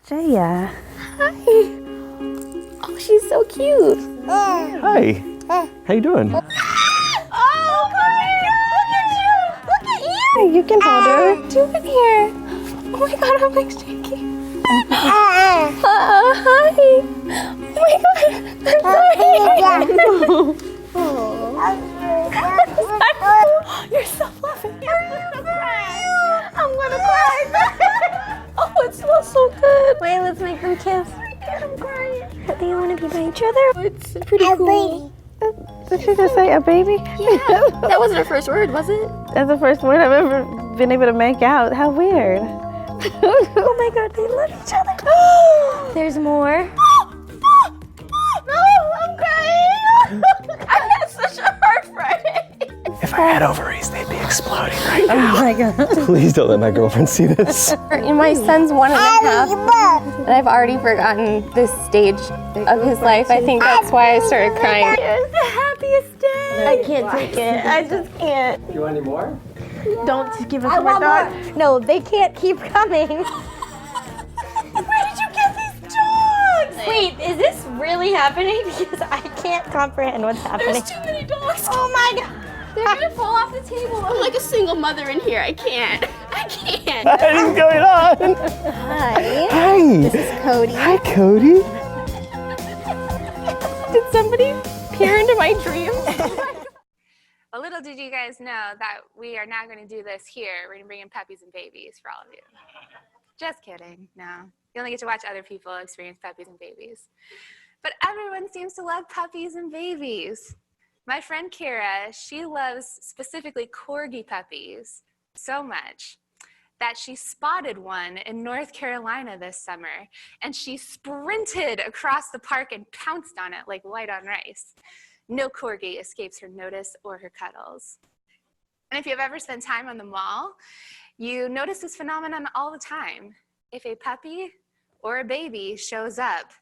Jaya. Hi. Oh, she's so cute. Hi. How you doing? Oh, come here. Look at you. Look at you. You can hold her. Do it here. Oh my God, I'm like shaking. Hi. Oh my God. I'm sorry. You're so fluffy. I'm gonna cry. I'm gonna cry. Oh, it smells so good. Wait, let's make them kiss. I'm crying. Do you want to be by each other? It's pretty cool. Did she just say a baby? Yeah. That wasn't her first word, was it? That's the first word I've ever been able to make out. How weird. Oh my God, they love each other. There's more. No, I'm crying. I had such a hard Friday. If I had ovaries, they'd be exploding right now. Oh my God. Please don't let my girlfriend see this. My son's 1.5, and I've already forgotten this stage of his life. I think that's why I started crying. It's the happiest day. I can't take it. I just can't. Do you want any more? Don't give us more dogs. No, they can't keep coming. Where did you get these dogs? Wait, is this really happening? Because I can't comprehend what's happening. There's too many dogs. Oh my God. They're gonna fall off the table. I'm like a single mother in here. I can't. I can't. What is going on? Hi. Hi. This is Cody. Hi, Cody. Did somebody peer into my dreams? Well, little did you guys know that we are now going to do this here. We're going to bring in puppies and babies for all of you. Just kidding. No. You only get to watch other people experience puppies and babies. But everyone seems to love puppies and babies. My friend Kara, she loves specifically corgi puppies so much that she spotted one in North Carolina this summer, and she sprinted across the park and pounced on it like white on rice. No corgi escapes her notice or her cuddles. And if you've ever spent time on the mall, you notice this phenomenon all the time. If a puppy or a baby shows up,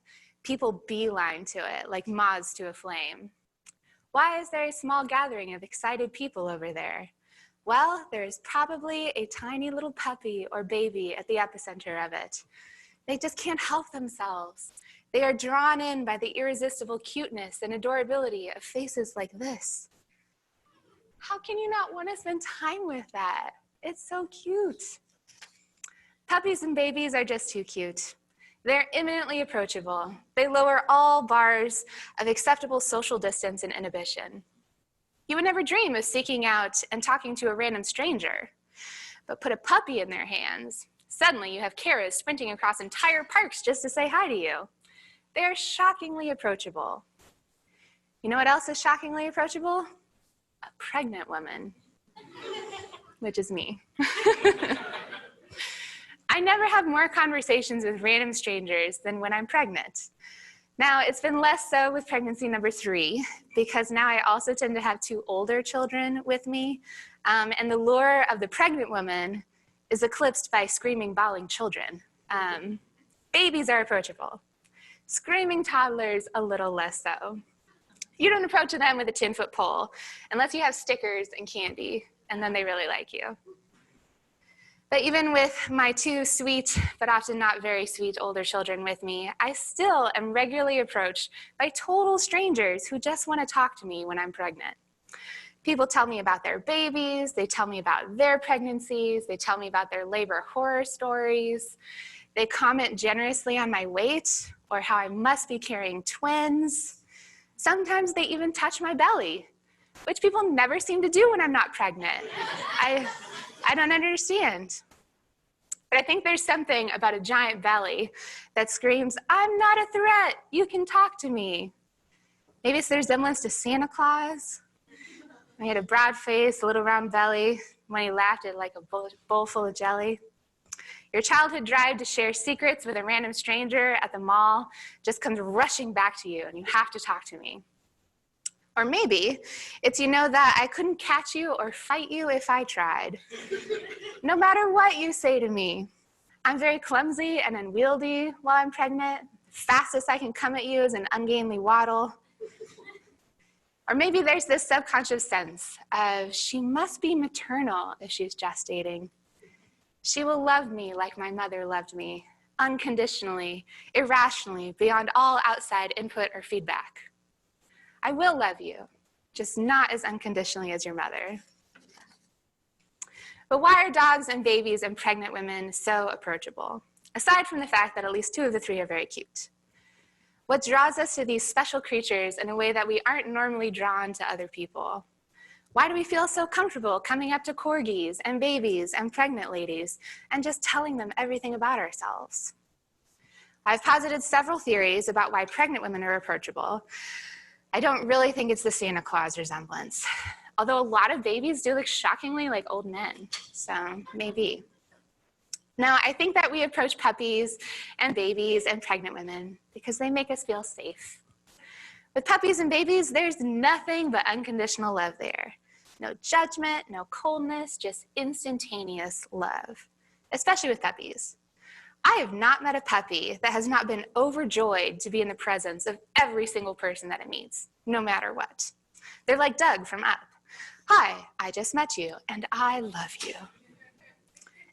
people beeline to it like moths to a flame. Why is there a small gathering of excited people over there? Well, there is probably a tiny little puppy or baby at the epicenter of it. They just can't help themselves. They are drawn in by the irresistible cuteness and adorability of faces like this. How can you not want to spend time with that? It's so cute. Puppies and babies are just too cute. They're imminently approachable. They lower all bars of acceptable social distance and inhibition. You would never dream of seeking out and talking to a random stranger, but put a puppy in their hands. Suddenly you have Karas sprinting across entire parks just to say hi to you. They're shockingly approachable. You know what else is shockingly approachable? A pregnant woman, which is me. I never have more conversations with random strangers than when I'm pregnant. Now, it's been less so with pregnancy number 3, because now I also tend to have 2 older children with me, and the lure of the pregnant woman is eclipsed by screaming, bawling children. Babies are approachable. Screaming toddlers, a little less so. You don't approach them with a 10-foot pole, unless you have stickers and candy, and then they really like you. But even with my 2 sweet, but often not very sweet older children with me, I still am regularly approached by total strangers who just want to talk to me when I'm pregnant. People tell me about their babies, they tell me about their pregnancies, they tell me about their labor horror stories, they comment generously on my weight or how I must be carrying twins. Sometimes they even touch my belly, which people never seem to do when I'm not pregnant. I don't understand. But I think there's something about a giant belly that screams, I'm not a threat, you can talk to me. Maybe it's their resemblance to Santa Claus. He had a broad face, a little round belly. When he laughed, it like a bowl full of jelly. Your childhood drive to share secrets with a random stranger at the mall just comes rushing back to you, and you have to talk to me. Or maybe it's you know that I couldn't catch you or fight you if I tried. No matter what you say to me, I'm very clumsy and unwieldy while I'm pregnant. Fastest I can come at you is an ungainly waddle. Or maybe there's this subconscious sense of she must be maternal if she's gestating. She will love me like my mother loved me, unconditionally, irrationally, beyond all outside input or feedback. I will love you, just not as unconditionally as your mother. But why are dogs and babies and pregnant women so approachable? Aside from the fact that at least 2 of the 3 are very cute. What draws us to these special creatures in a way that we aren't normally drawn to other people? Why do we feel so comfortable coming up to corgis and babies and pregnant ladies and just telling them everything about ourselves? I've posited several theories about why pregnant women are approachable. I don't really think it's the Santa Claus resemblance, although a lot of babies do look shockingly like old men, so maybe. Now, I think that we approach puppies and babies and pregnant women because they make us feel safe. With puppies and babies, there's nothing but unconditional love there. No judgment, no coldness, just instantaneous love, especially with puppies. I have not met a puppy that has not been overjoyed to be in the presence of every single person that it meets, no matter what. They're like Doug from Up. Hi, I just met you, and I love you.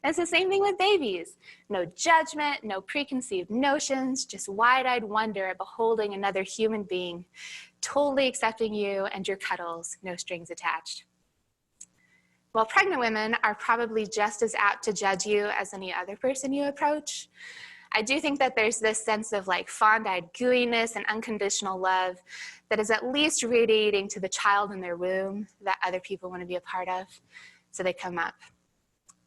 And it's the same thing with babies. No judgment, no preconceived notions, just wide-eyed wonder at beholding another human being, totally accepting you and your cuddles, no strings attached. While pregnant women are probably just as apt to judge you as any other person you approach, I do think that there's this sense of like fond-eyed gooiness and unconditional love that is at least radiating to the child in their womb that other people want to be a part of, so they come up.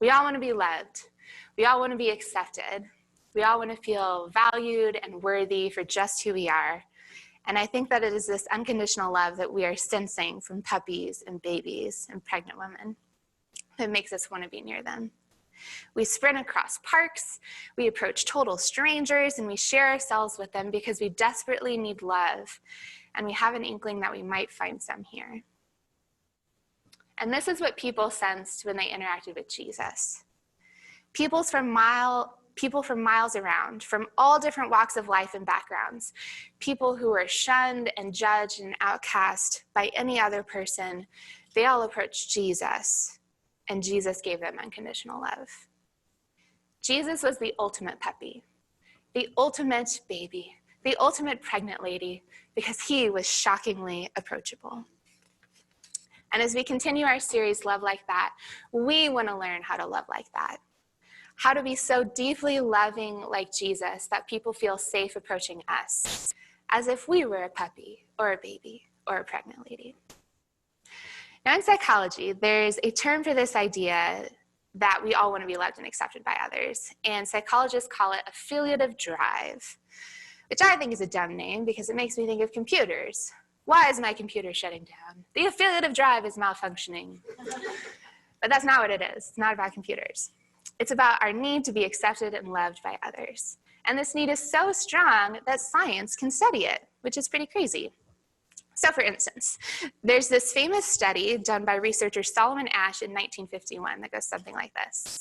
We all want to be loved. We all want to be accepted. We all want to feel valued and worthy for just who we are. And I think that it is this unconditional love that we are sensing from puppies and babies and pregnant women that makes us want to be near them. We sprint across parks, we approach total strangers, and we share ourselves with them because we desperately need love, and we have an inkling that we might find some here. And this is what people sensed when they interacted with Jesus. People from miles around, from all different walks of life and backgrounds, people who were shunned and judged and outcast by any other person, they all approached Jesus, and Jesus gave them unconditional love. Jesus was the ultimate puppy, the ultimate baby, the ultimate pregnant lady, because he was shockingly approachable. And as we continue our series, Love Like That, we want to learn how to love like that. How to be so deeply loving like Jesus that people feel safe approaching us, as if we were a puppy or a baby or a pregnant lady. Now in psychology, there's a term for this idea that we all want to be loved and accepted by others, and psychologists call it affiliative drive, which I think is a dumb name because it makes me think of computers. Why is my computer shutting down? The affiliative drive is malfunctioning. But that's not what it is. It's not about computers. It's about our need to be accepted and loved by others. And this need is so strong that science can study it, which is pretty crazy. So for instance, there's this famous study done by researcher Solomon Asch in 1951 that goes something like this.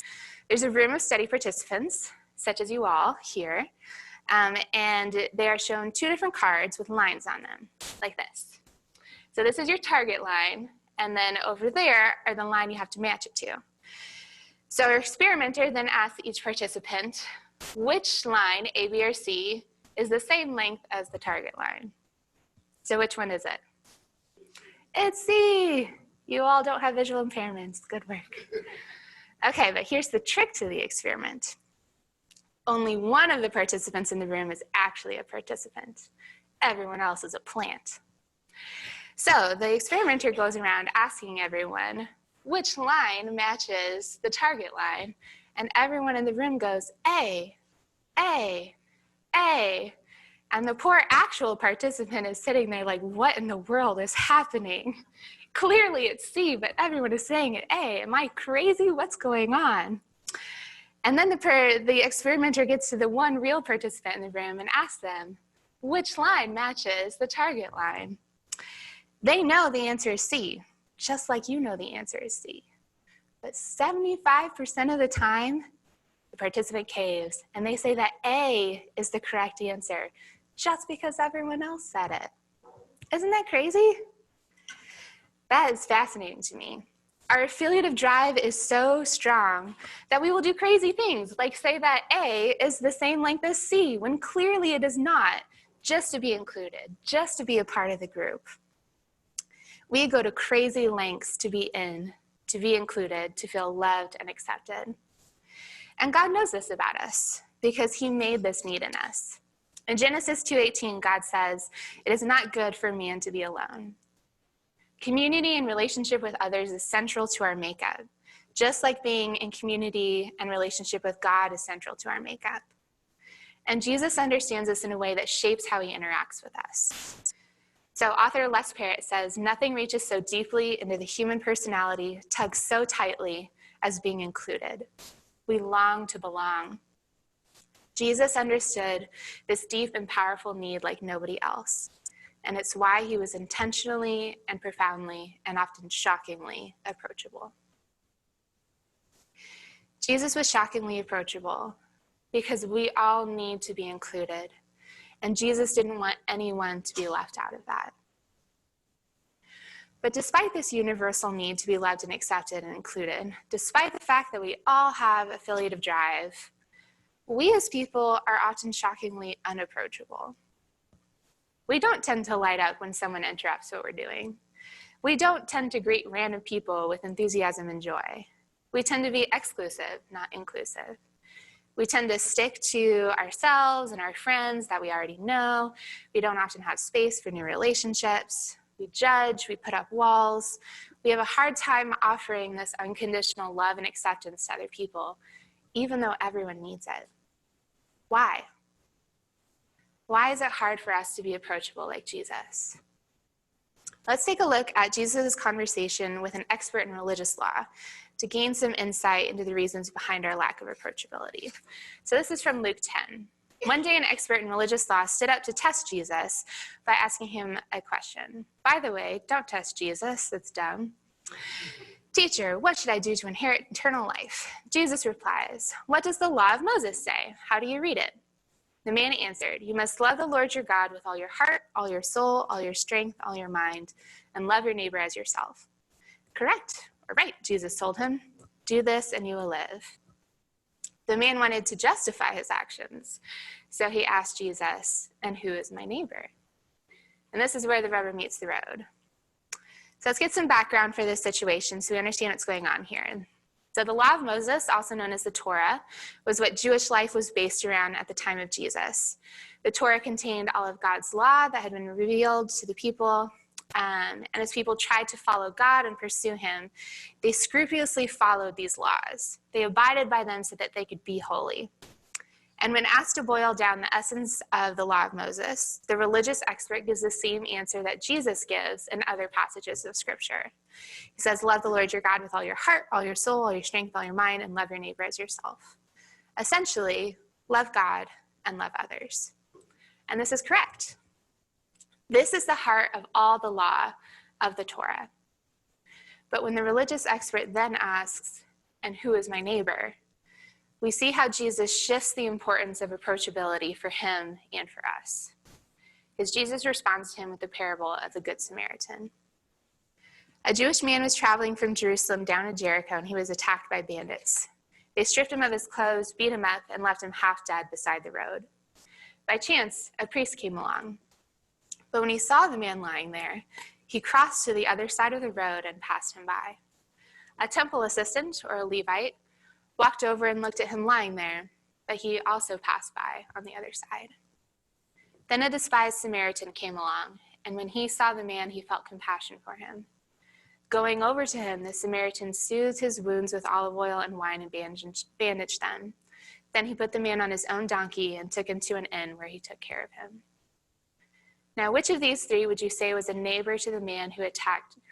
There's a room of study participants, such as you all here, and they are shown 2 different cards with lines on them, like this. So this is your target line, and then over there are the line you have to match it to. So our experimenter then asks each participant which line, A, B, or C, is the same length as the target line. So which one is it? It's C. You all don't have visual impairments. Good work. Okay, but here's the trick to the experiment. Only one of the participants in the room is actually a participant. Everyone else is a plant. So the experimenter goes around asking everyone which line matches the target line, and everyone in the room goes, A, A, A. And the poor actual participant is sitting there like, what in the world is happening? Clearly it's C, but everyone is saying it A. Am I crazy? What's going on? And then the experimenter gets to the one real participant in the room and asks them, which line matches the target line? They know the answer is C, just like you know the answer is C. But 75% of the time, the participant caves, and they say that A is the correct answer, just because everyone else said it. Isn't that crazy? That is fascinating to me. Our affiliative drive is so strong that we will do crazy things, like say that A is the same length as C, when clearly it is not, just to be included, just to be a part of the group. We go to crazy lengths to be in, to be included, to feel loved and accepted. And God knows this about us because he made this need in us. In Genesis 2:18, God says, "It is not good for man to be alone." Community and relationship with others is central to our makeup, just like being in community and relationship with God is central to our makeup. And Jesus understands this in a way that shapes how he interacts with us. So author Les Parrott says, "Nothing reaches so deeply into the human personality, tugs so tightly as being included. We long to belong." Jesus understood this deep and powerful need like nobody else. And it's why he was intentionally and profoundly and often shockingly approachable. Jesus was shockingly approachable because we all need to be included. And Jesus didn't want anyone to be left out of that. But despite this universal need to be loved and accepted and included, despite the fact that we all have affiliative drive, we as people are often shockingly unapproachable. We don't tend to light up when someone interrupts what we're doing. We don't tend to greet random people with enthusiasm and joy. We tend to be exclusive, not inclusive. We tend to stick to ourselves and our friends that we already know. We don't often have space for new relationships. We judge, we put up walls. We have a hard time offering this unconditional love and acceptance to other people, even though everyone needs it. Why? Why is it hard for us to be approachable like Jesus? Let's take a look at Jesus' conversation with an expert in religious law to gain some insight into the reasons behind our lack of approachability. So this is from Luke 10. One day, an expert in religious law stood up to test Jesus by asking him a question. By the way, don't test Jesus, that's dumb. "Teacher, what should I do to inherit eternal life?" Jesus replies, "What does the law of Moses say? How do you read it?" The man answered, "You must love the Lord your God with all your heart, all your soul, all your strength, all your mind, and love your neighbor as yourself." "Correct, or right," Jesus told him. "Do this and you will live." The man wanted to justify his actions, so he asked Jesus, "And who is my neighbor?" And this is where the rubber meets the road. So let's get some background for this situation so we understand what's going on here. So the law of Moses, also known as the Torah, was what Jewish life was based around at the time of Jesus. The Torah contained all of God's law that had been revealed to the people, and as people tried to follow God and pursue him, they scrupulously followed these laws. They abided by them so that they could be holy. And when asked to boil down the essence of the law of Moses, the religious expert gives the same answer that Jesus gives in other passages of Scripture. He says, "Love the Lord your God with all your heart, all your soul, all your strength, all your mind, and love your neighbor as yourself." Essentially, love God and love others. And this is correct. This is the heart of all the law of the Torah. But when the religious expert then asks, "And who is my neighbor?" we see how Jesus shifts the importance of approachability for him and for us. Because Jesus responds to him with the parable of the Good Samaritan. A Jewish man was traveling from Jerusalem down to Jericho, and he was attacked by bandits. They stripped him of his clothes, beat him up, and left him half dead beside the road. By chance, a priest came along. But when he saw the man lying there, he crossed to the other side of the road and passed him by. A temple assistant, or a Levite, walked over and looked at him lying there, but he also passed by on the other side. Then a despised Samaritan came along, and when he saw the man, he felt compassion for him. Going over to him, the Samaritan soothed his wounds with olive oil and wine and bandaged them. Then he put the man on his own donkey and took him to an inn where he took care of him. Now, which of these three would you say was a neighbor to the man who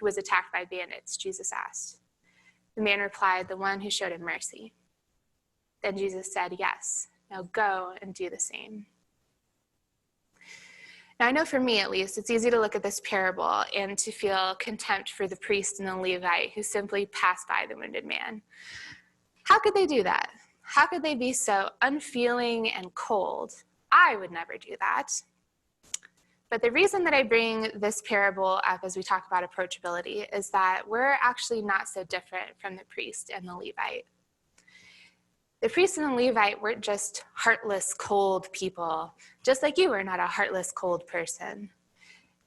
was attacked by bandits? Jesus asked. The man replied, "The one who showed him mercy." Then Jesus said, "Yes, now go and do the same." Now, I know for me, at least, it's easy to look at this parable and to feel contempt for the priest and the Levite who simply passed by the wounded man. How could they do that? How could they be so unfeeling and cold? I would never do that. But the reason that I bring this parable up as we talk about approachability is that we're actually not so different from the priest and the Levite. The priest and the Levite weren't just heartless, cold people, just like you were not a heartless, cold person.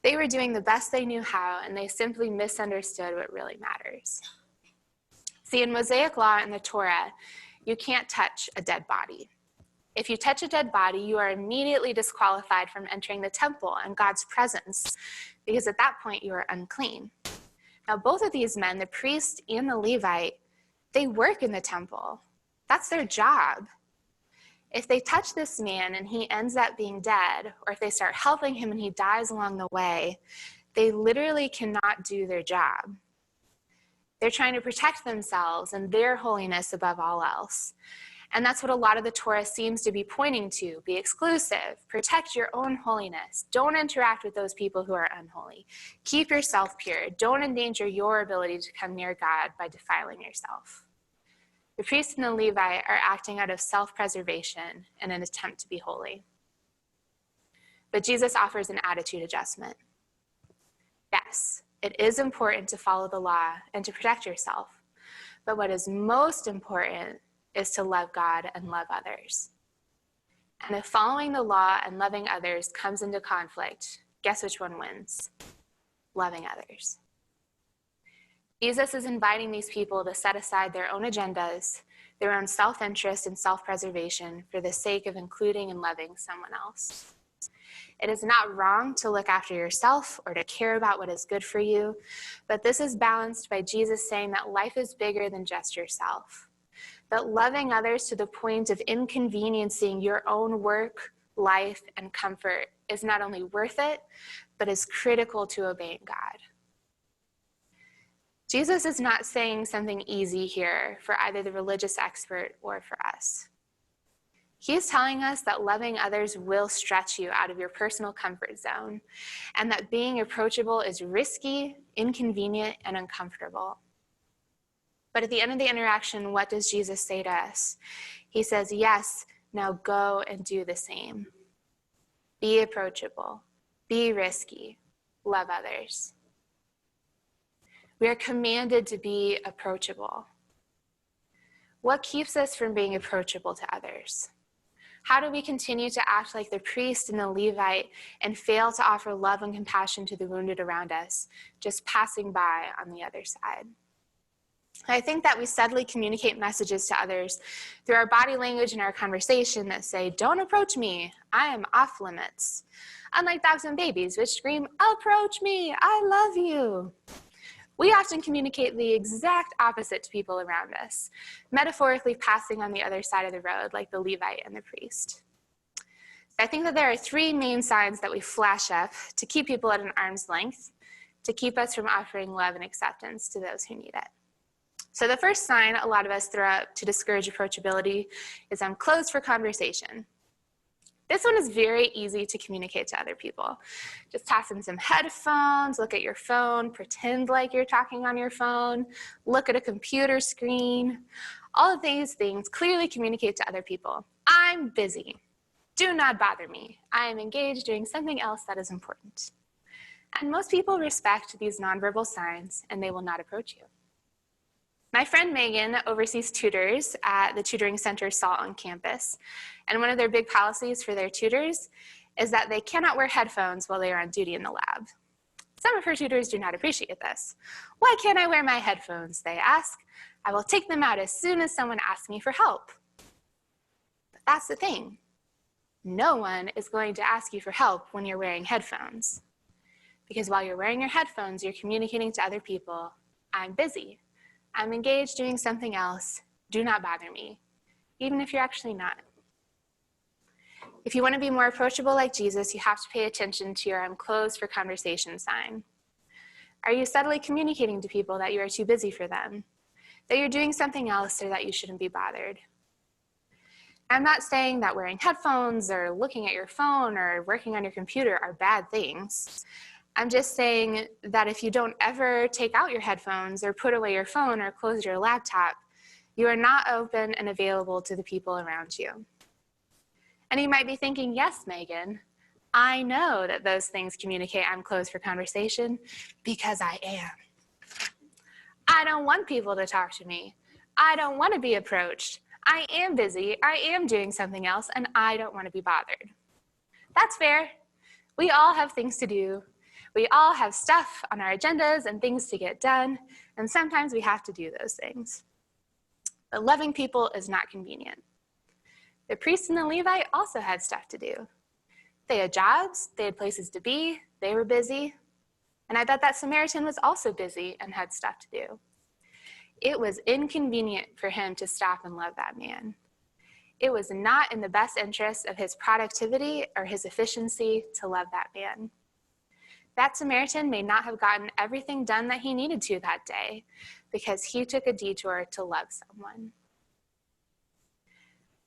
They were doing the best they knew how, and they simply misunderstood what really matters. See, in Mosaic law and the Torah, you can't touch a dead body. If you touch a dead body, you are immediately disqualified from entering the temple and God's presence, because at that point you are unclean. Now, both of these men, the priest and the Levite, they work in the temple. That's their job. If they touch this man and he ends up being dead, or if they start helping him and he dies along the way, they literally cannot do their job. They're trying to protect themselves and their holiness above all else. And that's what a lot of the Torah seems to be pointing to. Be exclusive. Protect your own holiness. Don't interact with those people who are unholy. Keep yourself pure. Don't endanger your ability to come near God by defiling yourself. The priest and the Levite are acting out of self-preservation in an attempt to be holy. But Jesus offers an attitude adjustment. Yes, it is important to follow the law and to protect yourself. But what is most important is to love God and love others. And if following the law and loving others comes into conflict, guess which one wins? Loving others. Jesus is inviting these people to set aside their own agendas, their own self-interest and self-preservation for the sake of including and loving someone else. It is not wrong to look after yourself or to care about what is good for you, but this is balanced by Jesus saying that life is bigger than just yourself. That loving others to the point of inconveniencing your own work, life, and comfort is not only worth it, but is critical to obeying God. Jesus is not saying something easy here for either the religious expert or for us. He is telling us that loving others will stretch you out of your personal comfort zone, and that being approachable is risky, inconvenient, and uncomfortable. But at the end of the interaction, what does Jesus say to us? He says, yes, now go and do the same. Be approachable, be risky, love others. We are commanded to be approachable. What keeps us from being approachable to others? How do we continue to act like the priest and the Levite and fail to offer love and compassion to the wounded around us, just passing by on the other side? I think that we subtly communicate messages to others through our body language and our conversation that say, don't approach me, I am off limits. Unlike dogs and babies, which scream, approach me, I love you. We often communicate the exact opposite to people around us, metaphorically passing on the other side of the road like the Levite and the priest. I think that there are three main signs that we flash up to keep people at an arm's length, to keep us from offering love and acceptance to those who need it. So the first sign a lot of us throw up to discourage approachability is I'm closed for conversation. This one is very easy to communicate to other people. Just toss in some headphones, look at your phone, pretend like you're talking on your phone, look at a computer screen. All of these things clearly communicate to other people. I'm busy. Do not bother me. I am engaged doing something else that is important. And most people respect these nonverbal signs, and they will not approach you. My friend Megan oversees tutors at the tutoring center SALT on campus, and one of their big policies for their tutors is that they cannot wear headphones while they are on duty in the lab. Some of her tutors do not appreciate this. Why can't I wear my headphones, they ask. I will take them out as soon as someone asks me for help. But that's the thing. No one is going to ask you for help when you're wearing headphones. Because while you're wearing your headphones, you're communicating to other people, I'm busy. I'm engaged doing something else. Do not bother me, even if you're actually not. If you want to be more approachable like Jesus, you have to pay attention to your I'm closed for conversation sign. Are you subtly communicating to people that you are too busy for them, that you're doing something else, or that you shouldn't be bothered? I'm not saying that wearing headphones or looking at your phone or working on your computer are bad things. I'm just saying that if you don't ever take out your headphones or put away your phone or close your laptop, you are not open and available to the people around you. And you might be thinking, yes, Megan, I know that those things communicate I'm closed for conversation because I am. I don't want people to talk to me. I don't want to be approached. I am busy. I am doing something else, and I don't want to be bothered. That's fair. We all have things to do. We all have stuff on our agendas and things to get done, and sometimes we have to do those things. But loving people is not convenient. The priest and the Levite also had stuff to do. They had jobs, they had places to be, they were busy, and I bet that Samaritan was also busy and had stuff to do. It was inconvenient for him to stop and love that man. It was not in the best interest of his productivity or his efficiency to love that man. That Samaritan may not have gotten everything done that he needed to that day because he took a detour to love someone.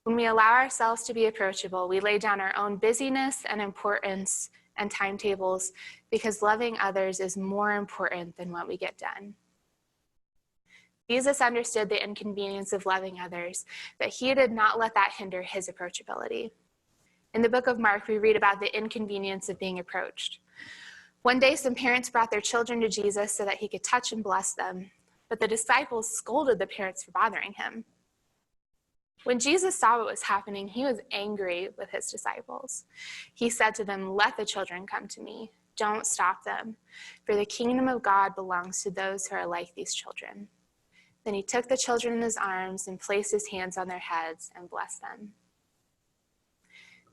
When we allow ourselves to be approachable, we lay down our own busyness and importance and timetables because loving others is more important than what we get done. Jesus understood the inconvenience of loving others, but he did not let that hinder his approachability. In the book of Mark, we read about the inconvenience of being approached. One day, some parents brought their children to Jesus so that he could touch and bless them, but the disciples scolded the parents for bothering him. When Jesus saw what was happening, he was angry with his disciples. He said to them, "Let the children come to me. Don't stop them, for the kingdom of God belongs to those who are like these children." Then he took the children in his arms and placed his hands on their heads and blessed them.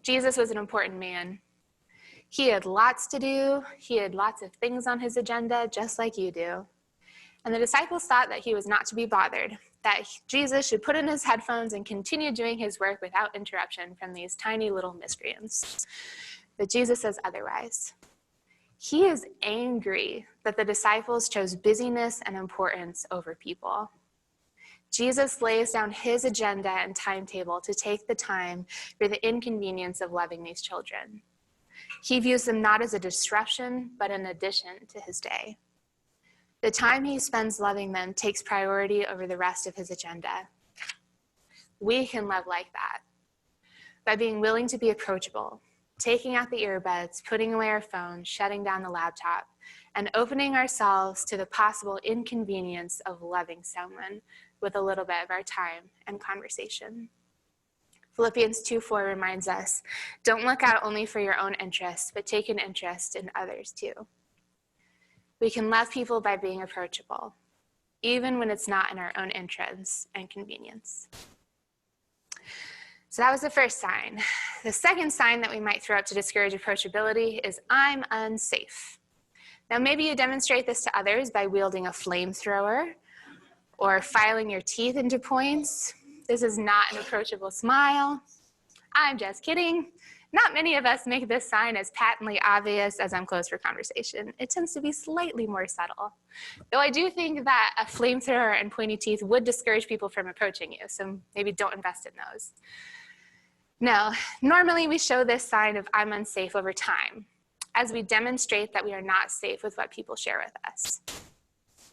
Jesus was an important man. He had lots to do. He had lots of things on his agenda, just like you do. And the disciples thought that he was not to be bothered, that Jesus should put in his headphones and continue doing his work without interruption from these tiny little miscreants. But Jesus says otherwise. He is angry that the disciples chose busyness and importance over people. Jesus lays down his agenda and timetable to take the time for the inconvenience of loving these children. He views them not as a disruption, but an addition to his day. The time he spends loving them takes priority over the rest of his agenda. We can love like that by being willing to be approachable, taking out the earbuds, putting away our phones, shutting down the laptop, and opening ourselves to the possible inconvenience of loving someone with a little bit of our time and conversation. Philippians 2:4 reminds us, don't look out only for your own interests, but take an interest in others too. We can love people by being approachable, even when it's not in our own interests and convenience. So that was the first sign. The second sign that we might throw out to discourage approachability is I'm unsafe. Now, maybe you demonstrate this to others by wielding a flamethrower or filing your teeth into points. This is not an approachable smile. I'm just kidding. Not many of us make this sign as patently obvious as I'm closed for conversation. It tends to be slightly more subtle. Though I do think that a flamethrower and pointy teeth would discourage people from approaching you, so maybe don't invest in those. No, normally we show this sign of I'm unsafe over time, as we demonstrate that we are not safe with what people share with us.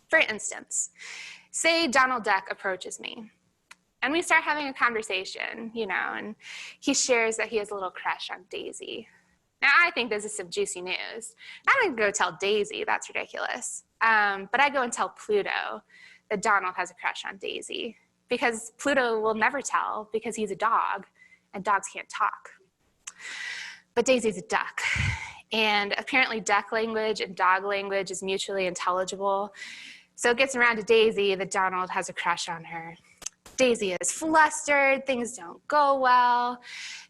For instance, say Donald Duck approaches me, and we start having a conversation, and he shares that he has a little crush on Daisy. Now, I think this is some juicy news. I don't go tell Daisy, that's ridiculous. But I go and tell Pluto that Donald has a crush on Daisy, because Pluto will never tell because he's a dog, and dogs can't talk. But Daisy's a duck, and apparently duck language and dog language is mutually intelligible. So it gets around to Daisy that Donald has a crush on her. Daisy is flustered, things don't go well.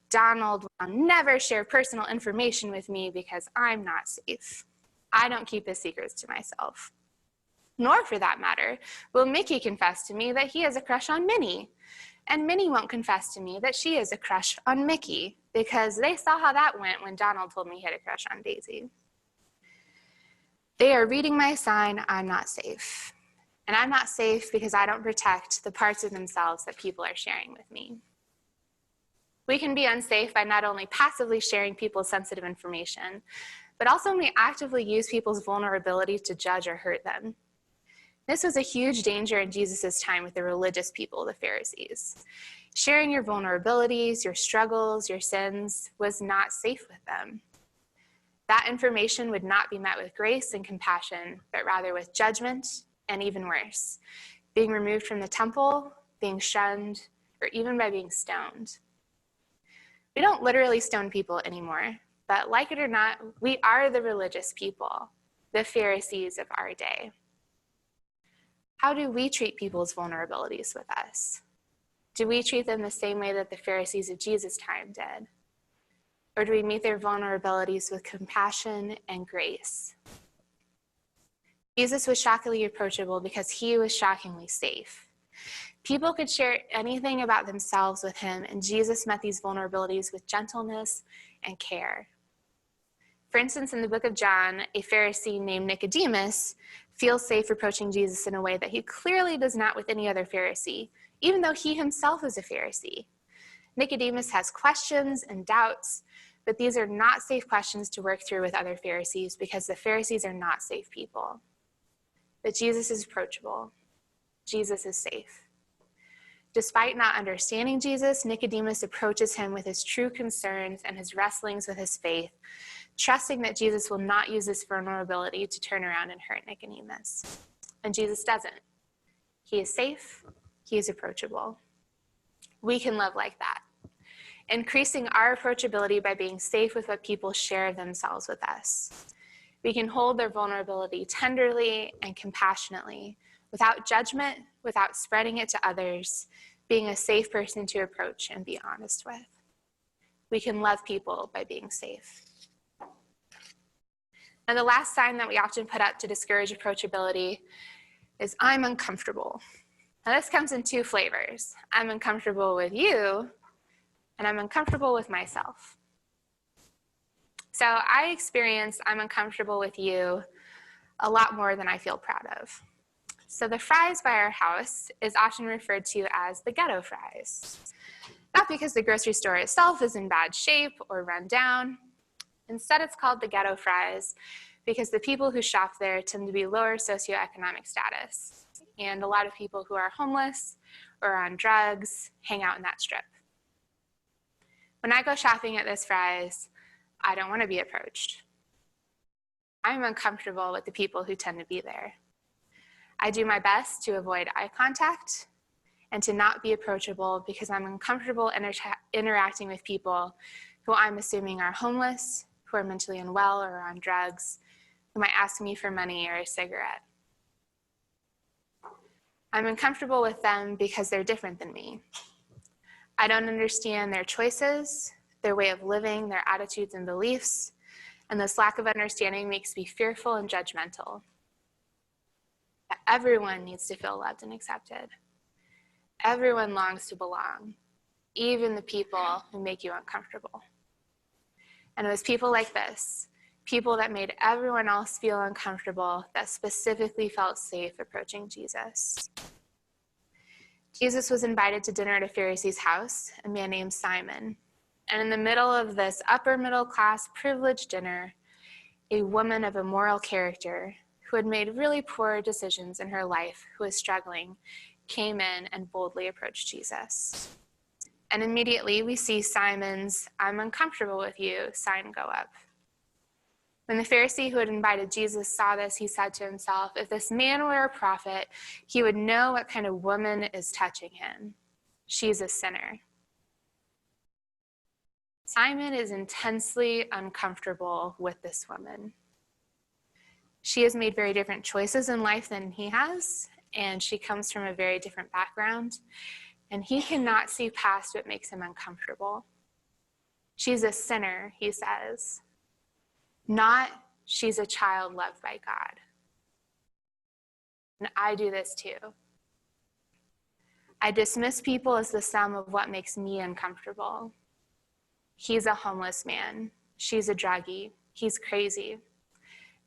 Donald will never share personal information with me because I'm not safe. I don't keep his secrets to myself. Nor, for that matter, will Mickey confess to me that he has a crush on Minnie. And Minnie won't confess to me that she has a crush on Mickey, because they saw how that went when Donald told me he had a crush on Daisy. They are reading my sign, I'm not safe. And I'm not safe because I don't protect the parts of themselves that people are sharing with me. We can be unsafe by not only passively sharing people's sensitive information, but also when we actively use people's vulnerability to judge or hurt them. This was a huge danger in Jesus' time with the religious people, the Pharisees. Sharing your vulnerabilities, your struggles, your sins was not safe with them. that information would not be met with grace and compassion, but rather with judgment and even worse, being removed from the temple, being shunned, or even by being stoned. We don't literally stone people anymore, but like it or not, we are the religious people, the Pharisees of our day. How do we treat people's vulnerabilities with us? Do we treat them the same way that the Pharisees of Jesus' time did? Or do we meet their vulnerabilities with compassion and grace? Jesus was shockingly approachable because he was shockingly safe. People could share anything about themselves with him, and Jesus met these vulnerabilities with gentleness and care. For instance, in the book of John, a Pharisee named Nicodemus feels safe approaching Jesus in a way that he clearly does not with any other Pharisee, even though he himself is a Pharisee. Nicodemus has questions and doubts, but these are not safe questions to work through with other Pharisees because the Pharisees are not safe people. But Jesus is approachable. Jesus is safe. Despite not understanding Jesus, Nicodemus approaches him with his true concerns and his wrestlings with his faith, trusting that Jesus will not use this vulnerability to turn around and hurt Nicodemus. And Jesus doesn't. He is safe. He is approachable. We can love like that, increasing our approachability by being safe with what people share of themselves with us. We can hold their vulnerability tenderly and compassionately, without judgment, without spreading it to others, being a safe person to approach and be honest with. We can love people by being safe. And the last sign that we often put up to discourage approachability is I'm uncomfortable. Now this comes in two flavors. I'm uncomfortable with you, and I'm uncomfortable with myself. So I experience I'm uncomfortable with you a lot more than I feel proud of. So the fries by our house is often referred to as the ghetto fries. Not because the grocery store itself is in bad shape or run down. Instead, it's called the ghetto fries because the people who shop there tend to be lower socioeconomic status. And a lot of people who are homeless or on drugs hang out in that strip. When I go shopping at this Fry's, I don't want to be approached. I'm uncomfortable with the people who tend to be there. I do my best to avoid eye contact and to not be approachable because I'm uncomfortable interacting with people who I'm assuming are homeless, who are mentally unwell or on drugs, who might ask me for money or a cigarette. I'm uncomfortable with them because they're different than me. I don't understand their choices, their way of living, their attitudes and beliefs, and this lack of understanding makes me fearful and judgmental. But everyone needs to feel loved and accepted. Everyone longs to belong, even the people who make you uncomfortable. And it was people like this, people that made everyone else feel uncomfortable, that specifically felt safe approaching Jesus. Jesus was invited to dinner at a Pharisee's house, a man named Simon. And in the middle of this upper middle class privileged dinner, a woman of immoral character who had made really poor decisions in her life, who was struggling, came in and boldly approached Jesus. And immediately we see Simon's "I'm uncomfortable with you" sign go up. When the Pharisee who had invited Jesus saw this, he said to himself, if this man were a prophet, he would know what kind of woman is touching him. She's a sinner. Simon is intensely uncomfortable with this woman. She has made very different choices in life than he has, and she comes from a very different background, and he cannot see past what makes him uncomfortable. She's a sinner, he says. Not she's a child loved by God. And I do this too. I dismiss people as the sum of what makes me uncomfortable. He's a homeless man. She's a druggie. He's crazy.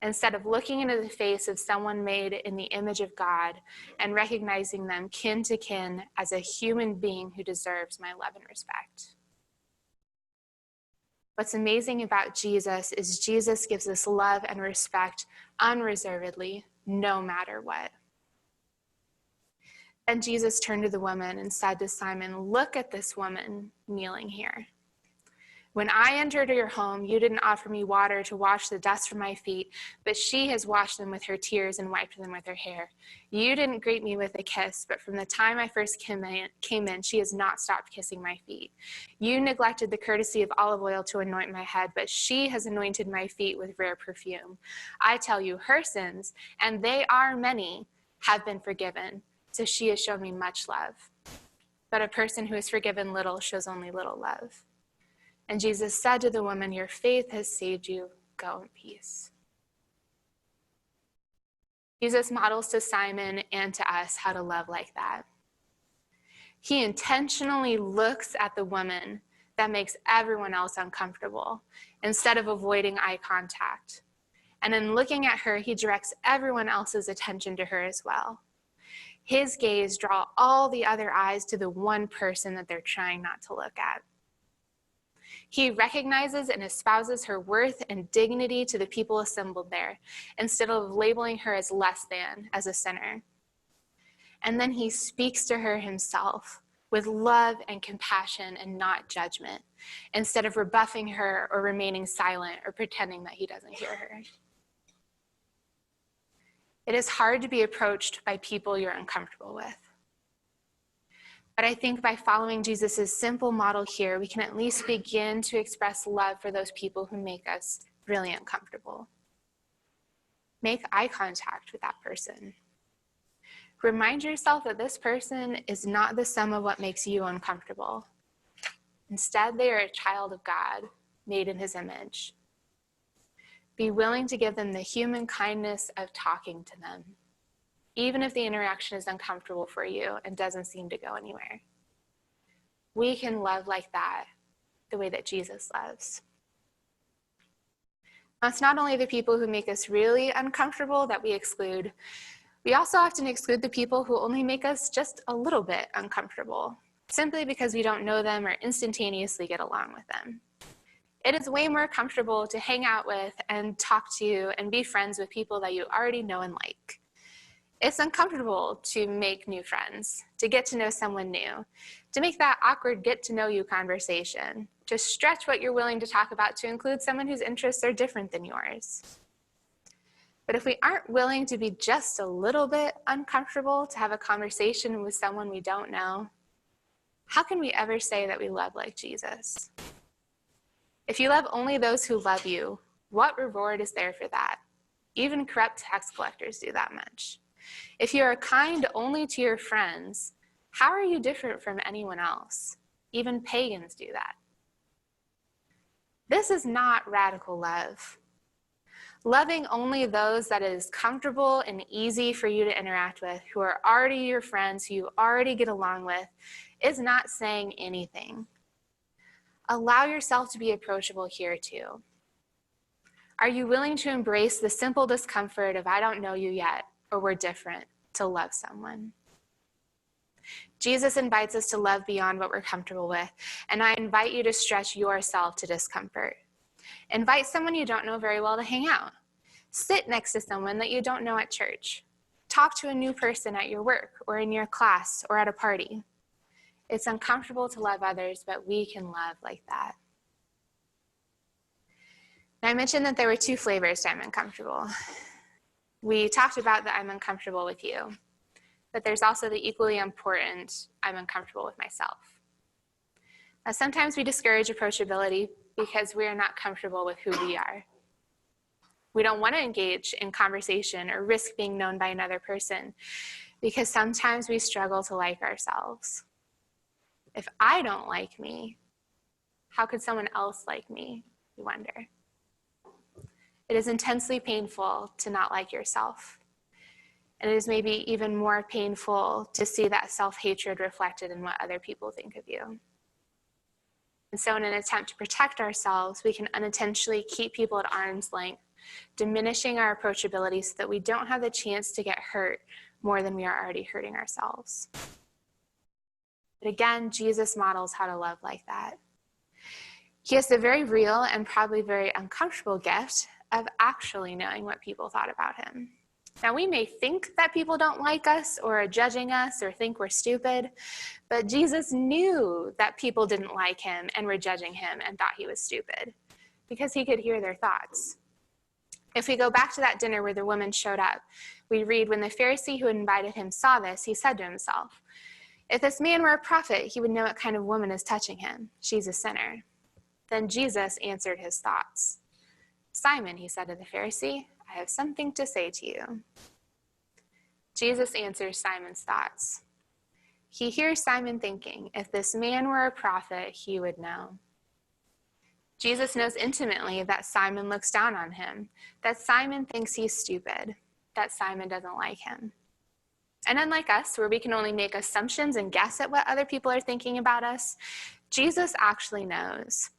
Instead of looking into the face of someone made in the image of God and recognizing them kin to kin as a human being who deserves my love and respect. What's amazing about Jesus is Jesus gives us love and respect unreservedly, no matter what. Then Jesus turned to the woman and said to Simon, look at this woman kneeling here. When I entered your home, you didn't offer me water to wash the dust from my feet, but she has washed them with her tears and wiped them with her hair. You didn't greet me with a kiss, but from the time I first came in, she has not stopped kissing my feet. You neglected the courtesy of olive oil to anoint my head, but she has anointed my feet with rare perfume. I tell you, her sins, and they are many, have been forgiven, so she has shown me much love. But a person who is forgiven little shows only little love. And Jesus said to the woman, your faith has saved you. Go in peace. Jesus models to Simon and to us how to love like that. He intentionally looks at the woman that makes everyone else uncomfortable instead of avoiding eye contact. And in looking at her, he directs everyone else's attention to her as well. His gaze draws all the other eyes to the one person that they're trying not to look at. He recognizes and espouses her worth and dignity to the people assembled there, instead of labeling her as less than, as a sinner. And then he speaks to her himself with love and compassion and not judgment, instead of rebuffing her or remaining silent or pretending that he doesn't hear her. It is hard to be approached by people you're uncomfortable with. But I think by following Jesus' simple model here, we can at least begin to express love for those people who make us really uncomfortable. Make eye contact with that person. Remind yourself that this person is not the sum of what makes you uncomfortable. Instead, they are a child of God, made in his image. Be willing to give them the human kindness of talking to them, even if the interaction is uncomfortable for you and doesn't seem to go anywhere. We can love like that, the way that Jesus loves. Now, it's not only the people who make us really uncomfortable that we exclude. We also often exclude the people who only make us just a little bit uncomfortable, simply because we don't know them or instantaneously get along with them. It is way more comfortable to hang out with and talk to and be friends with people that you already know and like. It's uncomfortable to make new friends, to get to know someone new, to make that awkward get-to-know-you conversation, to stretch what you're willing to talk about to include someone whose interests are different than yours. But if we aren't willing to be just a little bit uncomfortable to have a conversation with someone we don't know, how can we ever say that we love like Jesus? If you love only those who love you, what reward is there for that? Even corrupt tax collectors do that much. If you are kind only to your friends, how are you different from anyone else? Even pagans do that. This is not radical love. Loving only those that is comfortable and easy for you to interact with, who are already your friends, who you already get along with, is not saying anything. Allow yourself to be approachable here too. Are you willing to embrace the simple discomfort of I don't know you yet, or we're different, to love someone? Jesus invites us to love beyond what we're comfortable with, and I invite you to stretch yourself to discomfort. Invite someone you don't know very well to hang out. Sit next to someone that you don't know at church. Talk to a new person at your work or in your class or at a party. It's uncomfortable to love others, but we can love like that. Now, I mentioned that there were two flavors to I'm uncomfortable. We talked about that I'm uncomfortable with you, but there's also the equally important I'm uncomfortable with myself. Now, sometimes we discourage approachability because we are not comfortable with who we are. We don't want to engage in conversation or risk being known by another person because sometimes we struggle to like ourselves. If I don't like me, how could someone else like me, you wonder? It is intensely painful to not like yourself. And it is maybe even more painful to see that self-hatred reflected in what other people think of you. And so in an attempt to protect ourselves, we can unintentionally keep people at arm's length, diminishing our approachability so that we don't have the chance to get hurt more than we are already hurting ourselves. But again, Jesus models how to love like that. He has the very real and probably very uncomfortable gift of actually knowing what people thought about him. Now, we may think that people don't like us or are judging us or think we're stupid, but Jesus knew that people didn't like him and were judging him and thought he was stupid because he could hear their thoughts. If we go back to that dinner where the woman showed up, we read, when the Pharisee who invited him saw this, he said to himself, if this man were a prophet, he would know what kind of woman is touching him. She's a sinner. Then Jesus answered his thoughts. Simon, he said to the Pharisee, I have something to say to you. Jesus answers Simon's thoughts. He hears Simon thinking, if this man were a prophet, he would know. Jesus knows intimately that Simon looks down on him, that Simon thinks he's stupid, that Simon doesn't like him. And unlike us, where we can only make assumptions and guess at what other people are thinking about us, Jesus actually knows.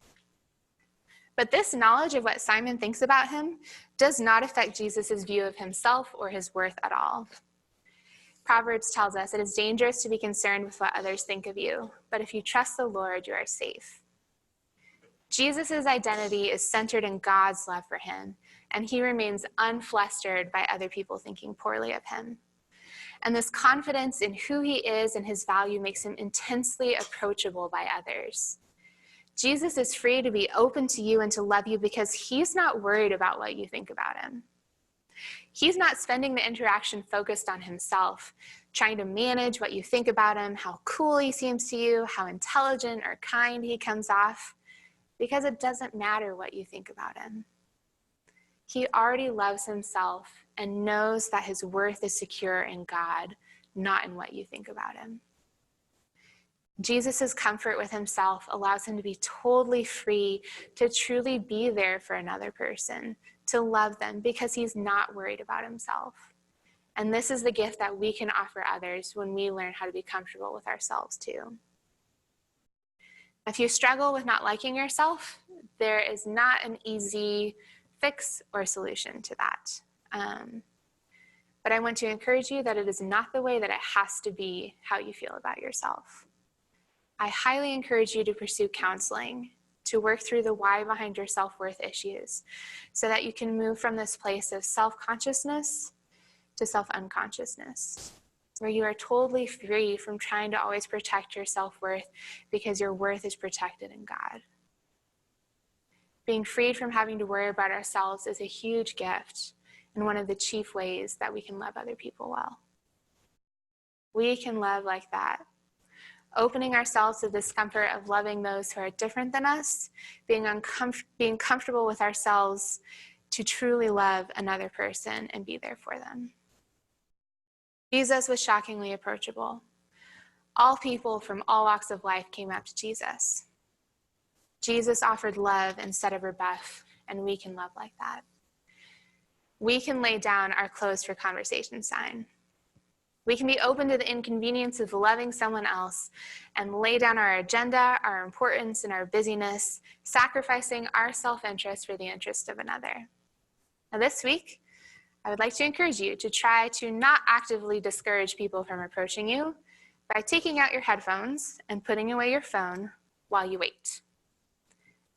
But this knowledge of what Simon thinks about him does not affect Jesus' view of himself or his worth at all. Proverbs tells us it is dangerous to be concerned with what others think of you, but if you trust the Lord, you are safe. Jesus' identity is centered in God's love for him, and he remains unflustered by other people thinking poorly of him. And this confidence in who he is and his value makes him intensely approachable by others. Jesus is free to be open to you and to love you because he's not worried about what you think about him. He's not spending the interaction focused on himself, trying to manage what you think about him, how cool he seems to you, how intelligent or kind he comes off, because it doesn't matter what you think about him. He already loves himself and knows that his worth is secure in God, not in what you think about him. Jesus' comfort with himself allows him to be totally free to truly be there for another person, to love them, because he's not worried about himself. And this is the gift that we can offer others when we learn how to be comfortable with ourselves too. If you struggle with not liking yourself, there is not an easy fix or solution to that. But I want to encourage you that it is not the way that it has to be how you feel about yourself. I highly encourage you to pursue counseling, to work through the why behind your self-worth issues, so that you can move from this place of self-consciousness to self-unconsciousness, where you are totally free from trying to always protect your self-worth because your worth is protected in God. Being freed from having to worry about ourselves is a huge gift and one of the chief ways that we can love other people well. We can love like that, opening ourselves to the discomfort of loving those who are different than us, being comfortable with ourselves to truly love another person and be there for them. Jesus was shockingly approachable. All people from all walks of life came up to Jesus. Jesus offered love instead of rebuff, and we can love like that. We can lay down our closed for conversation sign. We can be open to the inconvenience of loving someone else and lay down our agenda, our importance, and our busyness, sacrificing our self-interest for the interest of another. Now this week, I would like to encourage you to try to not actively discourage people from approaching you by taking out your headphones and putting away your phone while you wait.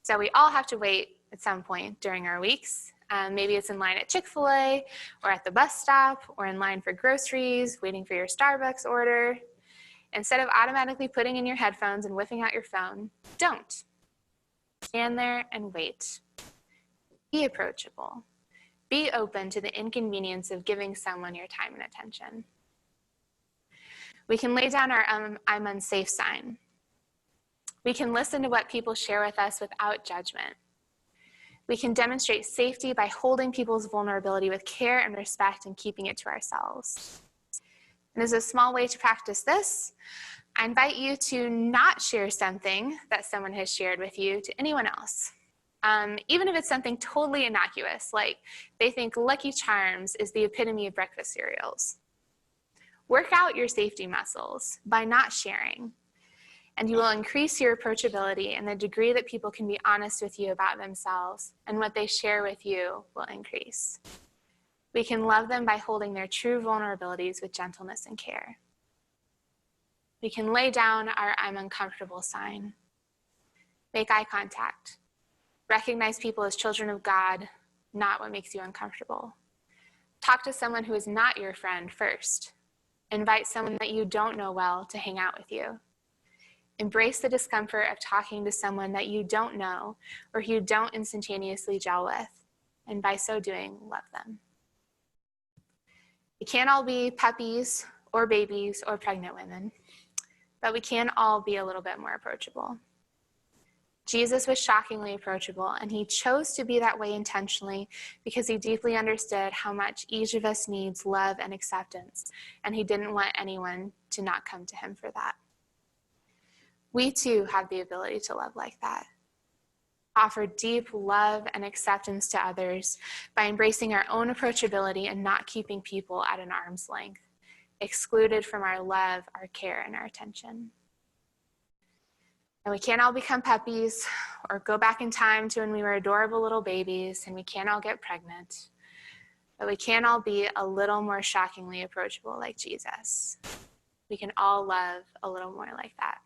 So we all have to wait at some point during our weeks. Maybe it's in line at Chick-fil-A or at the bus stop or in line for groceries, waiting for your Starbucks order. Instead of automatically putting in your headphones and whipping out your phone, don't. Stand there and wait. Be approachable. Be open to the inconvenience of giving someone your time and attention. We can lay down our I'm unsafe sign. We can listen to what people share with us without judgment. We can demonstrate safety by holding people's vulnerability with care and respect and keeping it to ourselves. And as a small way to practice this, I invite you to not share something that someone has shared with you to anyone else. Even if it's something totally innocuous, like they think Lucky Charms is the epitome of breakfast cereals. Work out your safety muscles by not sharing, and you will increase your approachability and the degree that people can be honest with you about themselves, and what they share with you will increase. We can love them by holding their true vulnerabilities with gentleness and care. We can lay down our I'm uncomfortable sign. Make eye contact. Recognize people as children of God, not what makes you uncomfortable. Talk to someone who is not your friend first. Invite someone that you don't know well to hang out with you. Embrace the discomfort of talking to someone that you don't know or who you don't instantaneously gel with, and by so doing, love them. We can't all be puppies or babies or pregnant women, but we can all be a little bit more approachable. Jesus was shockingly approachable, and he chose to be that way intentionally because he deeply understood how much each of us needs love and acceptance, and he didn't want anyone to not come to him for that. We too have the ability to love like that. Offer deep love and acceptance to others by embracing our own approachability and not keeping people at an arm's length, excluded from our love, our care, and our attention. And we can't all become puppies or go back in time to when we were adorable little babies, and we can't all get pregnant, but we can all be a little more shockingly approachable like Jesus. We can all love a little more like that.